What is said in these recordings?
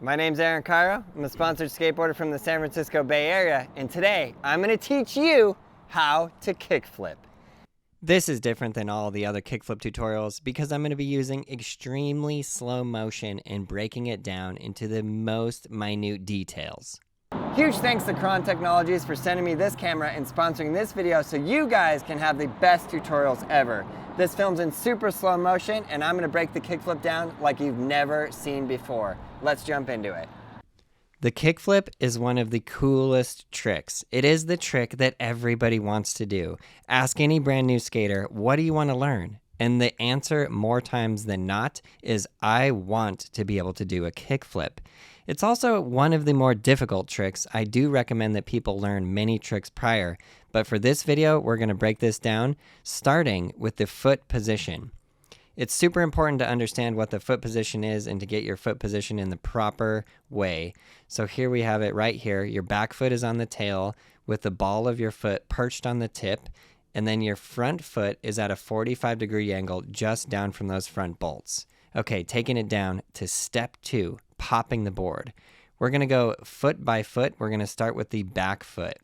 My name's Aaron Cairo. I'm a sponsored skateboarder from the San Francisco Bay Area, and today I'm going to teach you how to kickflip. This is different than all the other kickflip tutorials because I'm going to be using extremely slow motion and breaking it down into the most minute details. Huge thanks to Cron Technologies for sending me this camera and sponsoring this video so you guys can have the best tutorials ever. This film's in super slow motion and I'm going to break the kickflip down like you've never seen before. Let's jump into it. The kickflip is one of the coolest tricks. It is the trick that everybody wants to do. Ask any brand new skater, what do you want to learn? And the answer more times than not is I want to be able to do a kickflip. It's also one of the more difficult tricks. I do recommend that people learn many tricks prior, but for this video, we're going to break this down starting with the foot position. It's super important to understand what the foot position is and to get your foot position in the proper way. So here we have it right here. Your back foot is on the tail with the ball of your foot perched on the tip, and then your front foot is at a 45-degree angle just down from those front bolts. Okay, taking it down to step 2, popping the board. We're going to go foot by foot. We're going to start with the back foot.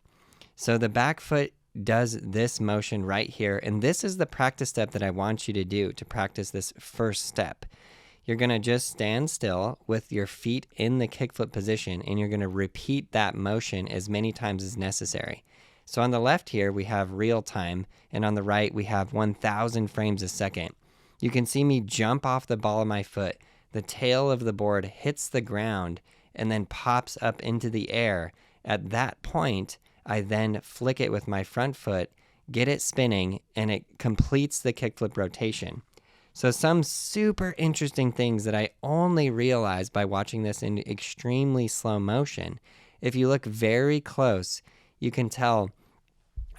So the back foot does this motion right here, and this is the practice step that I want you to do to practice this first step. You're going to just stand still with your feet in the kickflip position, and you're going to repeat that motion as many times as necessary. So on the left here, we have real time, and on the right, we have 1,000 frames a second. You can see me jump off the ball of my foot. The tail of the board hits the ground and then pops up into the air. At that point, I then flick it with my front foot, get it spinning, and it completes the kickflip rotation. So some super interesting things that I only realized by watching this in extremely slow motion. If you look very close, you can tell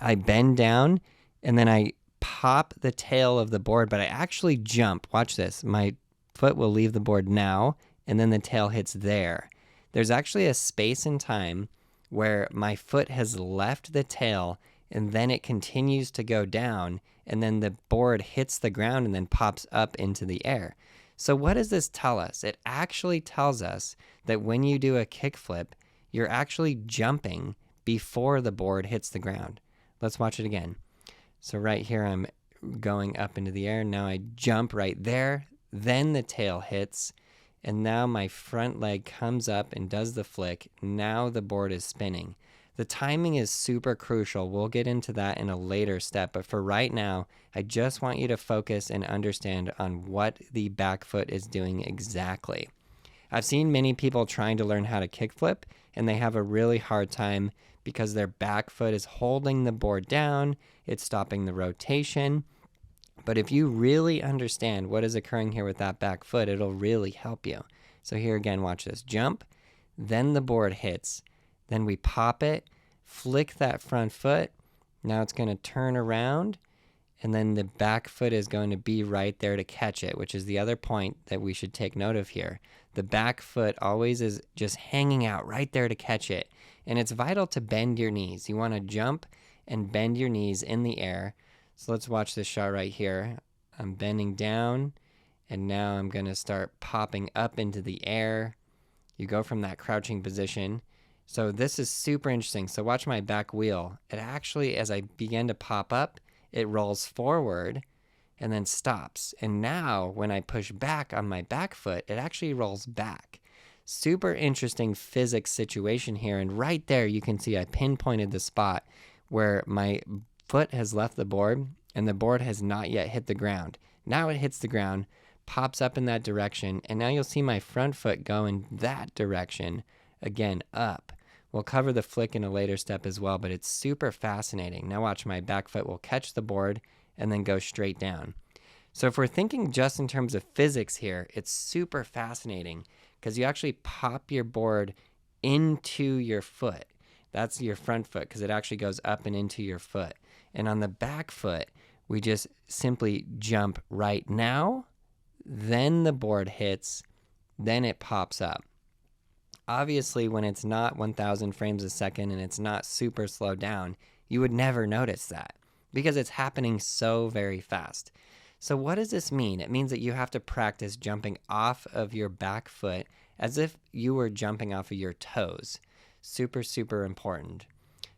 I bend down and then I pop the tail of the board, but I actually jump. Watch this. My foot will leave the board now, and then the tail hits there. There's actually a space in time where my foot has left the tail, and then it continues to go down, and then the board hits the ground and then pops up into the air. So what does this tell us? It actually tells us that when you do a kickflip, you're actually jumping before the board hits the ground. Let's watch it again. So right here, I'm going up into the air. Now I jump right there. Then the tail hits. And now my front leg comes up and does the flick. Now the board is spinning. The timing is super crucial. We'll get into that in a later step. But for right now, I just want you to focus and understand on what the back foot is doing exactly. I've seen many people trying to learn how to kickflip, and they have a really hard time because their back foot is holding the board down. It's stopping the rotation. But if you really understand what is occurring here with that back foot, it'll really help you. So here again, watch this. Jump, then the board hits. Then we pop it, flick that front foot. Now it's going to turn around, and then the back foot is going to be right there to catch it, which is the other point that we should take note of here. The back foot always is just hanging out right there to catch it. And it's vital to bend your knees. You want to jump and bend your knees in the air. So let's watch this shot right here. I'm bending down, and now I'm going to start popping up into the air. You go from that crouching position. So this is super interesting. So watch my back wheel. It actually, as I begin to pop up, it rolls forward and then stops. And now when I push back on my back foot, it actually rolls back. Super interesting physics situation here. And right there, you can see I pinpointed the spot where my foot has left the board and the board has not yet hit the ground. Now it hits the ground, pops up in that direction, and now you'll see my front foot go in that direction, again, up. We'll cover the flick in a later step as well, but it's super fascinating. Now watch, my back foot will catch the board and then go straight down. So if we're thinking just in terms of physics here, it's super fascinating because you actually pop your board into your foot. That's your front foot because it actually goes up and into your foot. And on the back foot, we just simply jump right now, then the board hits, then it pops up. Obviously, when it's not 1,000 frames a second and it's not super slowed down, you would never notice that because it's happening so very fast. So what does this mean? It means that you have to practice jumping off of your back foot as if you were jumping off of your toes. Super, super important.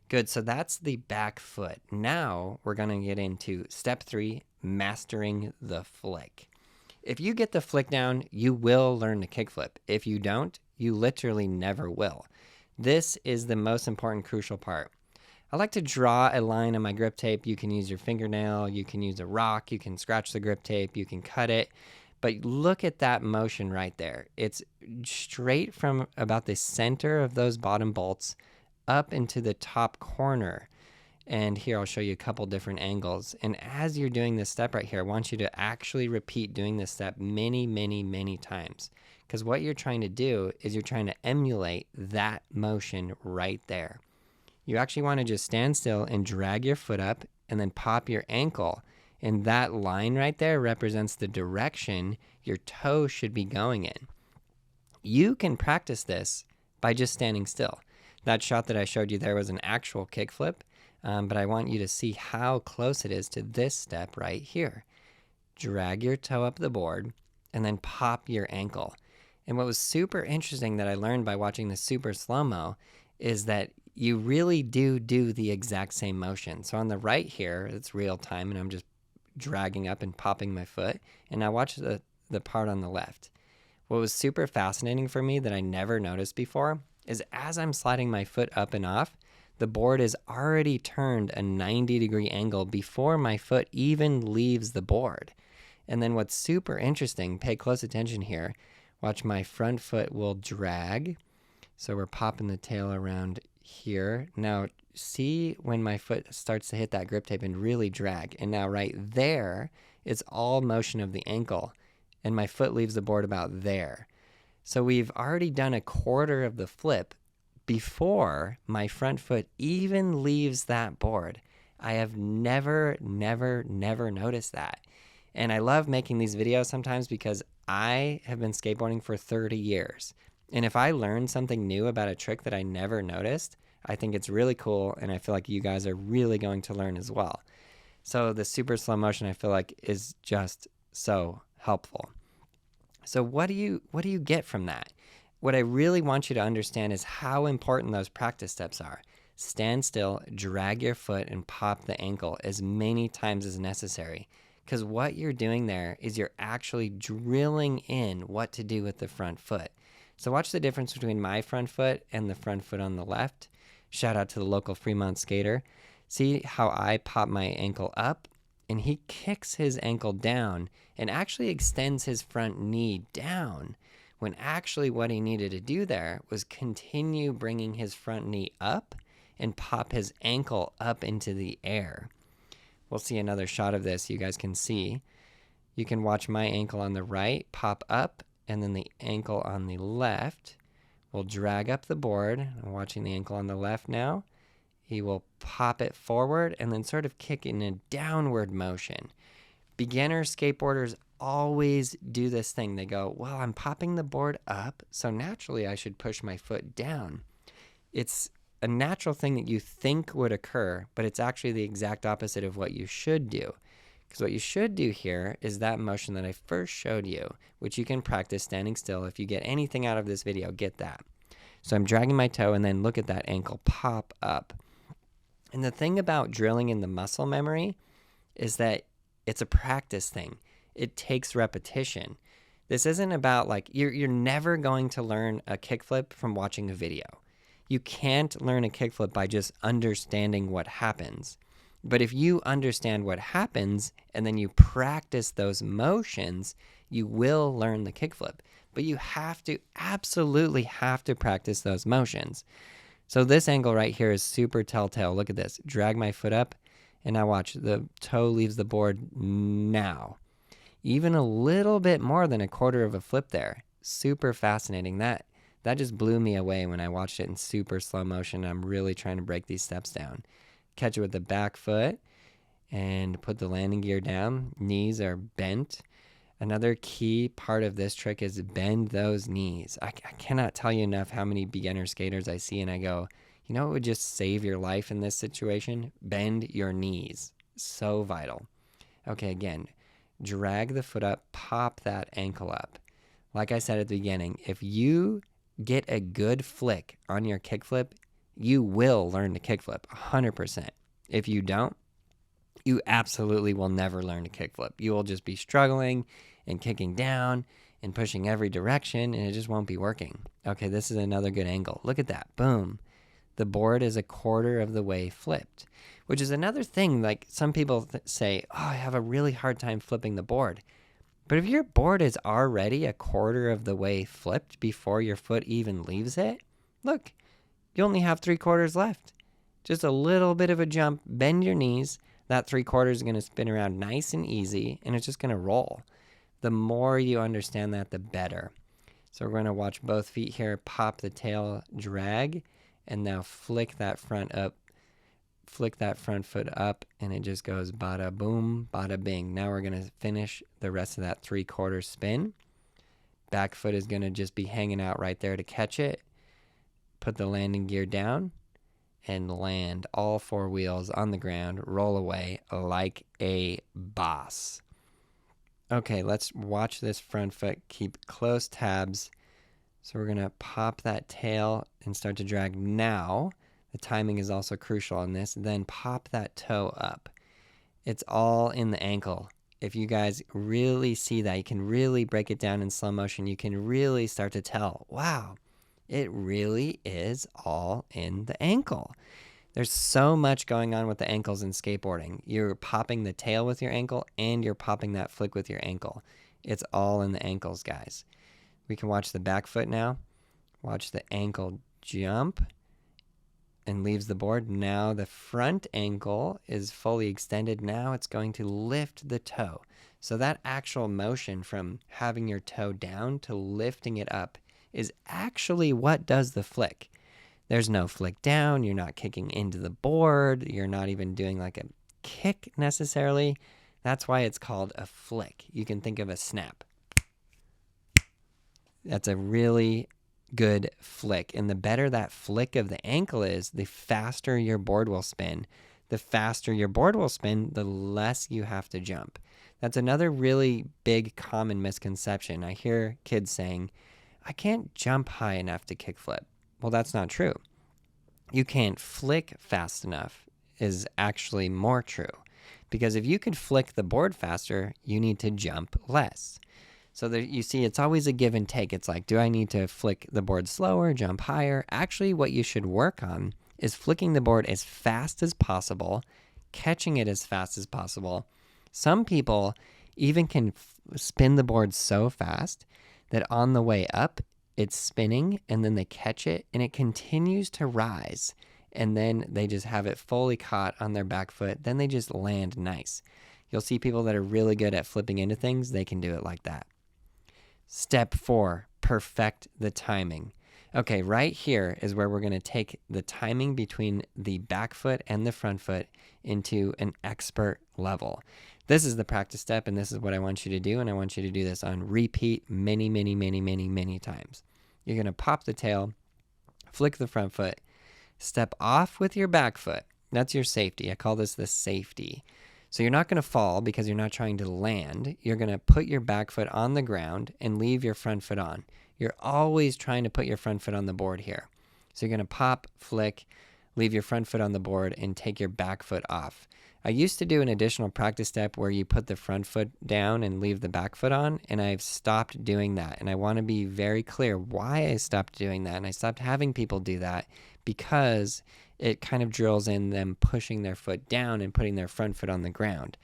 Good, so that's the back foot. Now we're going to get into step 3, mastering the flick. If you get the flick down, you will learn to kickflip. If you don't, you literally never will. This is the most important, crucial part. I like to draw a line on my grip tape. You can use your fingernail, you can use a rock, you can scratch the grip tape, you can cut it. But look at that motion right there. It's straight from about the center of those bottom bolts up into the top corner. And here I'll show you a couple different angles. And as you're doing this step right here, I want you to actually repeat doing this step many, many, many times. Because what you're trying to do is you're trying to emulate that motion right there. You actually want to just stand still and drag your foot up and then pop your ankle. And that line right there represents the direction your toe should be going in. You can practice this by just standing still. That shot that I showed you there was an actual kickflip, but I want you to see how close it is to this step right here. Drag your toe up the board and then pop your ankle. And what was super interesting that I learned by watching the super slow-mo is that you really do the exact same motion. So on the right here, it's real time, and I'm just dragging up and popping my foot. And now watch the part on the left. What was super fascinating for me that I never noticed before is as I'm sliding my foot up and off, the board is already turned a 90-degree angle before my foot even leaves the board. And then what's super interesting, pay close attention here, watch my front foot will drag. So we're popping the tail around here. Now see when my foot starts to hit that grip tape and really drag. And now right there, it's all motion of the ankle. And my foot leaves the board about there. So we've already done a quarter of the flip before my front foot even leaves that board. I have never noticed that. And I love making these videos sometimes because I have been skateboarding for 30 years. And if I learn something new about a trick that I never noticed, I think it's really cool, and I feel like you guys are really going to learn as well. So the super slow motion, I feel like, is just so helpful. So what do you get from that? What I really want you to understand is how important those practice steps are. Stand still, drag your foot, and pop the ankle as many times as necessary. Because what you're doing there is you're actually drilling in what to do with the front foot. So watch the difference between my front foot and the front foot on the left. Shout out to the local Fremont skater. See how I pop my ankle up? And he kicks his ankle down and actually extends his front knee down, when actually what he needed to do there was continue bringing his front knee up and pop his ankle up into the air. We'll see another shot of this you guys can see. You can watch my ankle on the right pop up, and then the ankle on the left will drag up the board. I'm watching the ankle on the left now. He will pop it forward and then sort of kick in a downward motion. Beginner skateboarders always do this thing. They go, well, I'm popping the board up, so naturally I should push my foot down. It's a natural thing that you think would occur, but it's actually the exact opposite of what you should do. Because what you should do here is that motion that I first showed you, which you can practice standing still. If you get anything out of this video, get that. So I'm dragging my toe, and then look at that ankle pop up. And the thing about drilling in the muscle memory is that it's a practice thing. It takes repetition. This isn't about like, you're never going to learn a kickflip from watching a video. You can't learn a kickflip by just understanding what happens. But if you understand what happens and then you practice those motions, you will learn the kickflip. But you absolutely have to practice those motions. So this angle right here is super telltale. Look at this. Drag my foot up, and now watch. The toe leaves the board now. Even a little bit more than a quarter of a flip there. Super fascinating. That just blew me away when I watched it in super slow motion. I'm really trying to break these steps down. Catch it with the back foot and put the landing gear down. Knees are bent. Another key part of this trick is bend those knees. I cannot tell you enough how many beginner skaters I see and I go, you know what would just save your life in this situation? Bend your knees. So vital. Okay, again, drag the foot up, pop that ankle up. Like I said at the beginning, if you get a good flick on your kickflip, you will learn to kickflip 100%. If you don't, you absolutely will never learn to kickflip. You will just be struggling and kicking down and pushing every direction, and it just won't be working. Okay, this is another good angle. Look at that. Boom. The board is a quarter of the way flipped, which is another thing. Like some people say, oh, I have a really hard time flipping the board. But if your board is already a quarter of the way flipped before your foot even leaves it, look, you only have 3/4 left. Just a little bit of a jump, bend your knees. That 3/4 is going to spin around nice and easy, and it's just going to roll. The more you understand that, the better. So we're going to watch both feet here, pop the tail, drag, and now flick that front foot up, and it just goes bada boom, bada bing. Now we're going to finish the rest of that 3/4 spin. Back foot is going to just be hanging out right there to catch it. Put the landing gear down and land all 4 wheels on the ground, roll away like a boss. Okay, let's watch this front foot. Keep close tabs. So we're going to pop that tail and start to drag now. The timing is also crucial on this. Then pop that toe up. It's all in the ankle. If you guys really see that, you can really break it down in slow motion. You can really start to tell, wow, it really is all in the ankle. There's so much going on with the ankles in skateboarding. You're popping the tail with your ankle and you're popping that flick with your ankle. It's all in the ankles, guys. We can watch the back foot now. Watch the ankle jump and leaves the board. Now the front ankle is fully extended. Now it's going to lift the toe. So that actual motion from having your toe down to lifting it up is actually what does the flick. There's no flick down. You're not kicking into the board. You're not even doing like a kick necessarily. That's why it's called a flick. You can think of a snap. That's a really good flick. And the better that flick of the ankle is, the faster your board will spin. The faster your board will spin, the less you have to jump. That's another really big common misconception. I hear kids saying, I can't jump high enough to kickflip. Well, that's not true. You can't flick fast enough is actually more true. Because if you could flick the board faster, you need to jump less. So there, you see, it's always a give and take. It's like, do I need to flick the board slower, jump higher? Actually, what you should work on is flicking the board as fast as possible, catching it as fast as possible. Some people even can spin the board so fast that on the way up, it's spinning, and then they catch it, and it continues to rise. And then they just have it fully caught on their back foot. Then they just land nice. You'll see people that are really good at flipping into things. They can do it like that. Step 4, perfect the timing. Okay, right here is where we're going to take the timing between the back foot and the front foot into an expert level. This is the practice step, and this is what I want you to do, and I want you to do this on repeat many, many, many, many, many times. You're going to pop the tail, flick the front foot, step off with your back foot. That's your safety. I call this the safety. So you're not going to fall because you're not trying to land. You're going to put your back foot on the ground and leave your front foot on. You're always trying to put your front foot on the board here. So you're going to pop, flick, leave your front foot on the board, and take your back foot off. I used to do an additional practice step where you put the front foot down and leave the back foot on, and I've stopped doing that. And I want to be very clear why I stopped doing that. And I stopped having people do that because it kind of drills in them pushing their foot down and putting their front foot on the ground.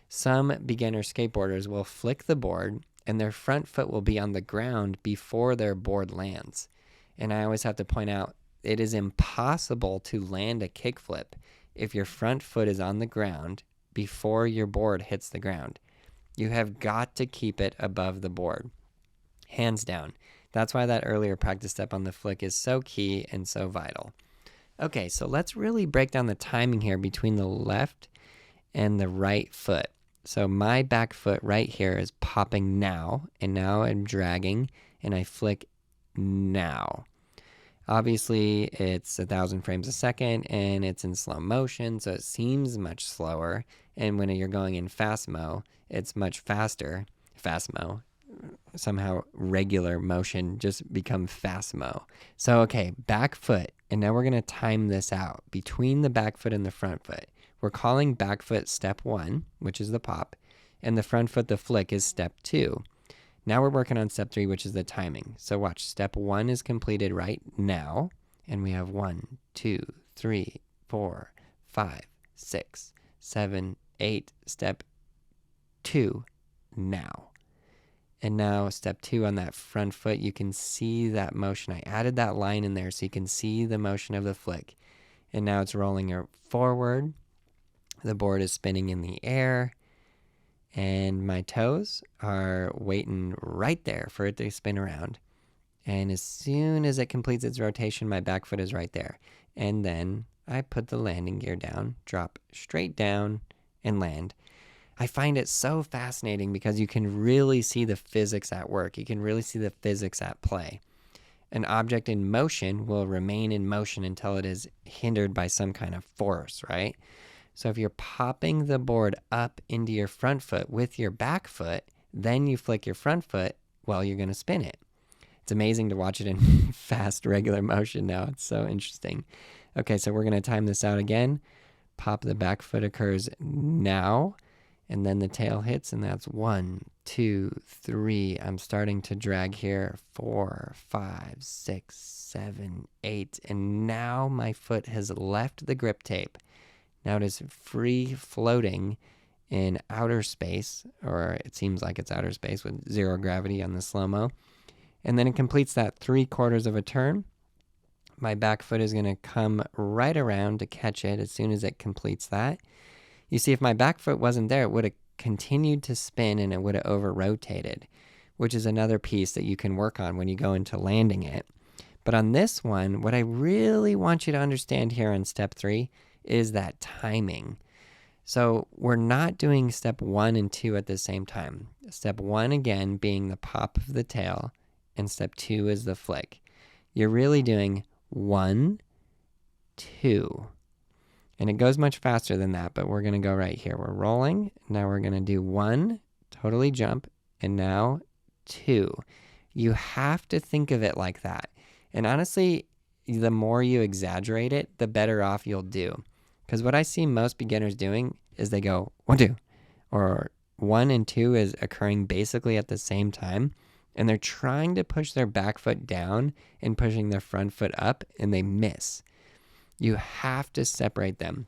Some beginner skateboarders will flick the board and their front foot will be on the ground before their board lands. And I always have to point out, it is impossible to land a kickflip if your front foot is on the ground before your board hits the ground. You have got to keep it above the board. Hands down. That's why that earlier practice step on the flick is so key and so vital. Okay, so let's really break down the timing here between the left and the right foot. So my back foot right here is popping now, and now I'm dragging, and I flick now. Obviously, it's 1,000 frames a second, and it's in slow motion, so it seems much slower. And when you're going in fast mo, it's much faster. Fast mo. somehow regular motion just become fast-mo. So, okay, back foot. And now we're going to time this out between the back foot and the front foot. We're calling back foot step 1, which is the pop, and the front foot, the flick, is step 2. Now we're working on step 3, which is the timing. So watch, step 1 is completed right now, and we have 1, 2, 3, 4, 5, 6, 7, 8. Step 2 now. And now step 2 on that front foot, you can see that motion. I added that line in there so you can see the motion of the flick. And now it's rolling forward. The board is spinning in the air. And my toes are waiting right there for it to spin around. And as soon as it completes its rotation, my back foot is right there. And then I put the landing gear down, drop straight down, and land. I find it so fascinating because you can really see the physics at work. You can really see the physics at play. An object in motion will remain in motion until it is hindered by some kind of force, right? So if you're popping the board up into your front foot with your back foot, then you flick your front foot, well, you're going to spin it. It's amazing to watch it in fast, regular motion now. It's so interesting. Okay, so we're going to time this out again. Pop the back foot occurs now. And then the tail hits, and that's 1, 2, 3. I'm starting to drag here. 4, 5, 6, 7, 8. And now my foot has left the grip tape. Now it is free floating in outer space, or it seems like it's outer space with zero gravity on the slow-mo. And then it completes that 3/4 of a turn. My back foot is going to come right around to catch it as soon as it completes that. You see, if my back foot wasn't there, it would have continued to spin and it would have over-rotated, which is another piece that you can work on when you go into landing it. But on this one, what I really want you to understand here on step 3 is that timing. So we're not doing step 1 and 2 at the same time. Step 1, again, being the pop of the tail, and step 2 is the flick. You're really doing 1, 2. And it goes much faster than that, but we're going to go right here. We're rolling. Now we're going to do 1, totally jump, and now 2. You have to think of it like that. And honestly, the more you exaggerate it, the better off you'll do. Because what I see most beginners doing is they go 1, 2, or 1 and 2 is occurring basically at the same time. And they're trying to push their back foot down and pushing their front foot up, and they miss. You have to separate them.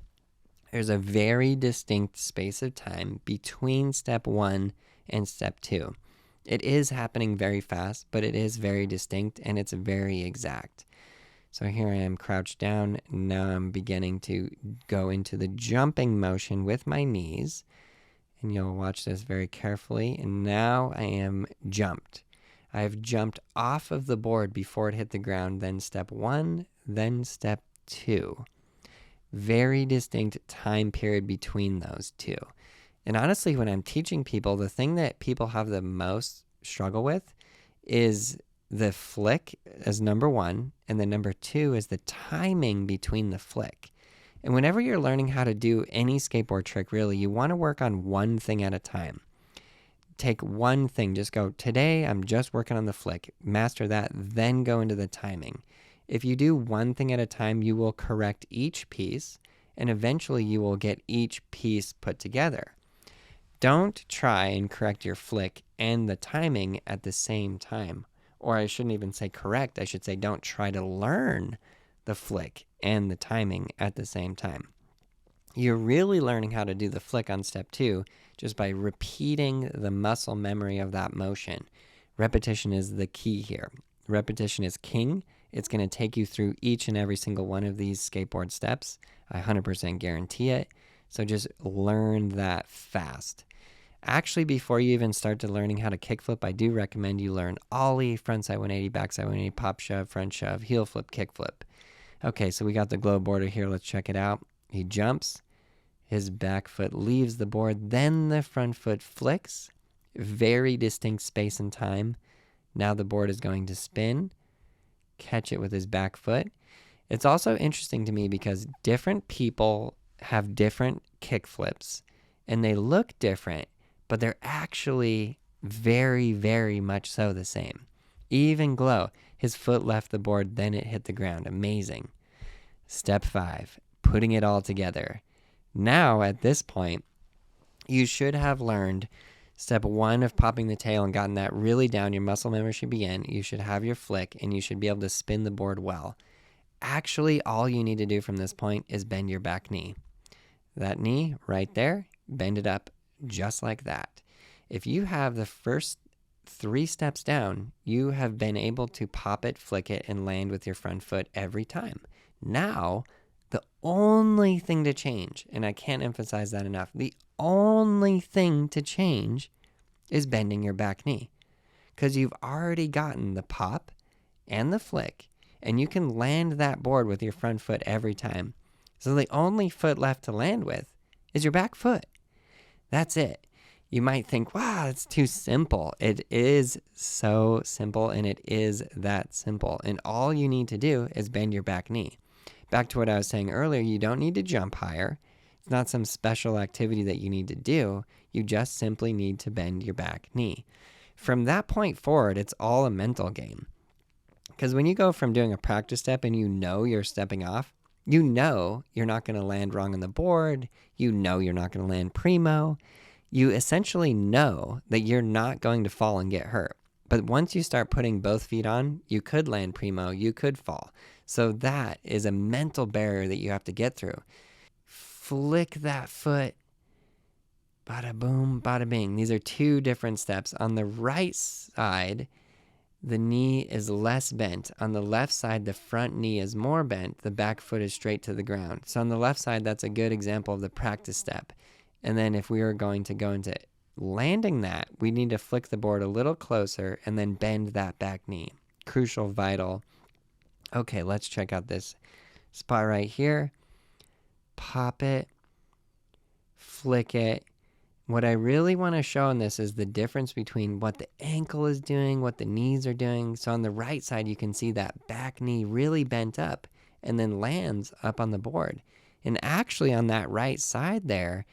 There's a very distinct space of time between step 1 and step 2. It is happening very fast, but it is very distinct and it's very exact. So here I am crouched down. Now I'm beginning to go into the jumping motion with my knees. And you'll watch this very carefully. And now I am jumped. I've jumped off of the board before it hit the ground. Then step 1, then step 2. Very distinct time period between those two. And honestly, when I'm teaching people, the thing that people have the most struggle with is the flick as number 1, and then number 2 is the timing between the flick. And whenever you're learning how to do any skateboard trick, really, you want to work on one thing at a time. Take one thing, just go, today I'm just working on the flick, master that, then go into the timing. If you do one thing at a time, you will correct each piece, and eventually you will get each piece put together. Don't try and correct your flick and the timing at the same time. Or I shouldn't even say correct, I should say don't try to learn the flick and the timing at the same time. You're really learning how to do the flick on step 2 just by repeating the muscle memory of that motion. Repetition is the key here. Repetition is king. It's going to take you through each and every single one of these skateboard steps. I 100% guarantee it. So just learn that fast. Actually, before you even start to learning how to kickflip, I do recommend you learn ollie, frontside 180, backside 180, pop shove, front shove, heel flip, kickflip. Okay, so we got the globe border here. Let's check it out. He jumps. His back foot leaves the board. Then the front foot flicks. Very distinct space and time. Now the board is going to spin. Catch it with his back foot. It's also interesting to me because different people have different kickflips and they look different, but they're actually very, very much so the same. Even Glow, his foot left the board, then it hit the ground. Amazing. Step 5, putting it all together. Now, at this point, you should have learned step 1 of popping the tail and gotten that really down. Your muscle memory should be in. You should have your flick, and you should be able to spin the board well. Actually, all you need to do from this point is bend your back knee. That knee right there, bend it up just like that. If you have the first 3 steps down, you have been able to pop it, flick it, and land with your front foot every time. Now, the only thing to change, and I can't emphasize that enough, the only thing to change is bending your back knee, because you've already gotten the pop and the flick, and you can land that board with your front foot every time. So the only foot left to land with is your back foot. That's it. You might think, wow, it's too simple. It is so simple, and it is that simple. And all you need to do is bend your back knee. Back to what I was saying earlier, you don't need to jump higher. It's not some special activity that you need to do. You just simply need to bend your back knee. From that point forward, it's all a mental game. Because when you go from doing a practice step and you know you're stepping off, you know you're not going to land wrong on the board. You know you're not going to land primo. You essentially know that you're not going to fall and get hurt. But once you start putting both feet on, you could land primo, you could fall. So that is a mental barrier that you have to get through. Flick that foot. Bada boom, bada bing. These are 2 different steps. On the right side, the knee is less bent. On the left side, the front knee is more bent. The back foot is straight to the ground. So on the left side, that's a good example of the practice step. And then if we were going to go into landing that, we need to flick the board a little closer and then bend that back knee. Crucial, vital. Okay, let's check out this spot right here. Pop it, flick it. What I really want to show in this is the difference between what the ankle is doing, what the knees are doing. So on the right side, you can see that back knee really bent up and then lands up on the board. And actually on that right side there,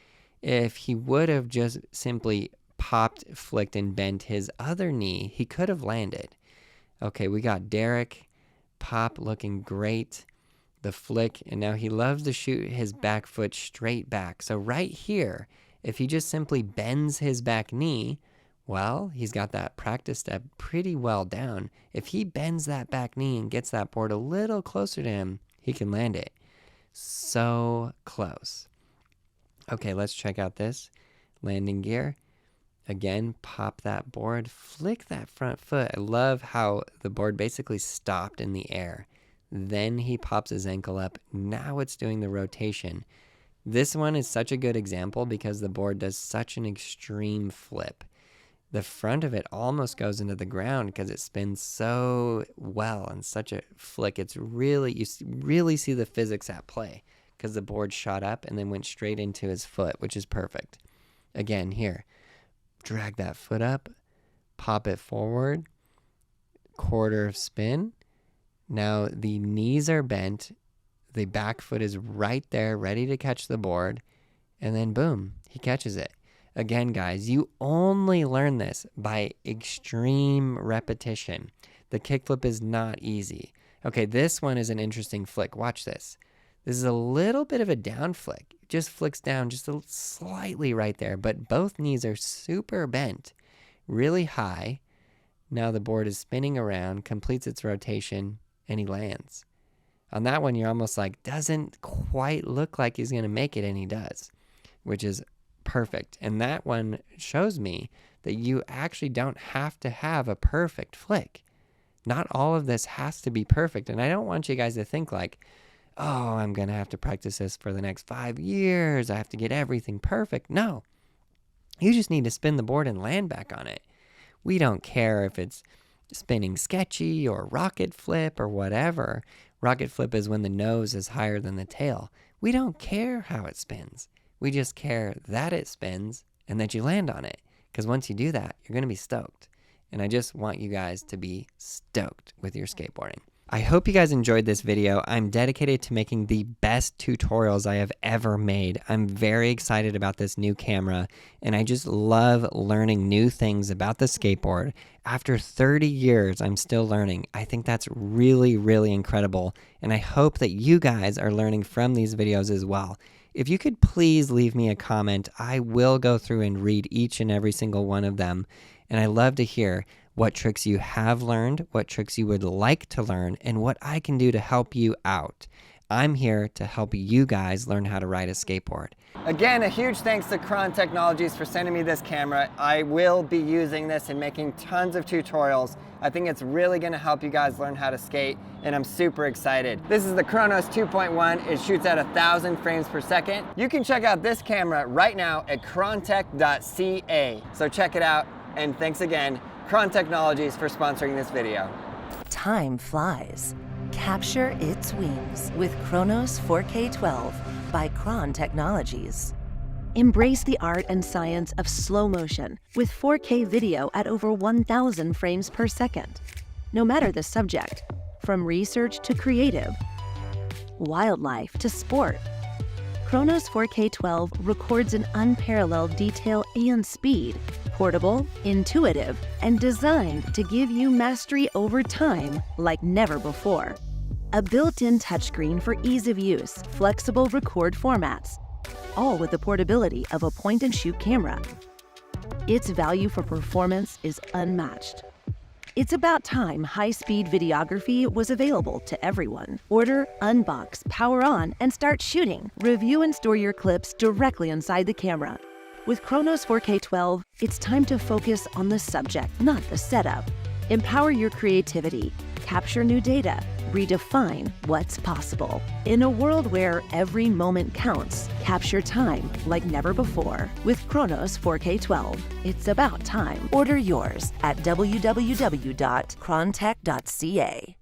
if he would have just simply popped, flicked, and bent his other knee, he could have landed. Okay, we got Derek. Pop looking great. The flick, and now he loves to shoot his back foot straight back. So right here, if he just simply bends his back knee, well, he's got that practice step pretty well down. If he bends that back knee and gets that board a little closer to him, he can land it. So close. Okay, let's check out this landing gear. Again, pop that board, flick that front foot. I love how the board basically stopped in the air. Then he pops his ankle up. Now it's doing the rotation. This one is such a good example because the board does such an extreme flip. The front of it almost goes into the ground because it spins so well and such a flick. It's really, you really see the physics at play because the board shot up and then went straight into his foot, which is perfect. Again, here. Drag that foot up, pop it forward, quarter spin. Now the knees are bent, the back foot is right there, ready to catch the board, and then boom, he catches it. Again, guys, you only learn this by extreme repetition. The kickflip is not easy. Okay, this one is an interesting flick. Watch this. This is a little bit of a down flick. It just flicks down just slightly right there, but both knees are super bent, really high. Now the board is spinning around, completes its rotation, and he lands. On that one, you're almost like, doesn't quite look like he's going to make it, and he does, which is perfect. And that one shows me that you actually don't have to have a perfect flick. Not all of this has to be perfect, and I don't want you guys to think like, oh, I'm going to have to practice this for the next 5 years. I have to get everything perfect. No, you just need to spin the board and land back on it. We don't care if it's spinning sketchy or rocket flip or whatever. Rocket flip is when the nose is higher than the tail. We don't care how it spins. We just care that it spins and that you land on it. Because once you do that, you're going to be stoked. And I just want you guys to be stoked with your skateboarding. I hope you guys enjoyed this video. I'm dedicated to making the best tutorials I have ever made. I'm very excited about this new camera, and I just love learning new things about the skateboard. After 30 years, I'm still learning. I think that's really, really incredible, and I hope that you guys are learning from these videos as well. If you could please leave me a comment, I will go through and read each and every single one of them, and I love to hear what tricks you have learned, what tricks you would like to learn, and what I can do to help you out. I'm here to help you guys learn how to ride a skateboard. Again, a huge thanks to Kron Technologies for sending me this camera. I will be using this and making tons of tutorials. I think it's really gonna help you guys learn how to skate, and I'm super excited. This is the Kronos 2.1. It shoots at 1,000 frames per second. You can check out this camera right now at krontech.ca. So check it out, and thanks again, Kron Technologies, for sponsoring this video. Time flies. Capture its wings with Kronos 4K12 by Kron Technologies. Embrace the art and science of slow motion with 4K video at over 1,000 frames per second. No matter the subject, from research to creative, wildlife to sport, Kronos 4K12 records an unparalleled detail and speed, portable, intuitive, and designed to give you mastery over time like never before. A built-in touchscreen for ease of use, flexible record formats, all with the portability of a point-and-shoot camera. Its value for performance is unmatched. It's about time high-speed videography was available to everyone. Order, unbox, power on, and start shooting. Review and store your clips directly inside the camera. With Kronos 4K12, it's time to focus on the subject, not the setup. Empower your creativity, capture new data, redefine what's possible. In a world where every moment counts, capture time like never before. With Kronos 4K12, it's about time. Order yours at www.krontech.ca.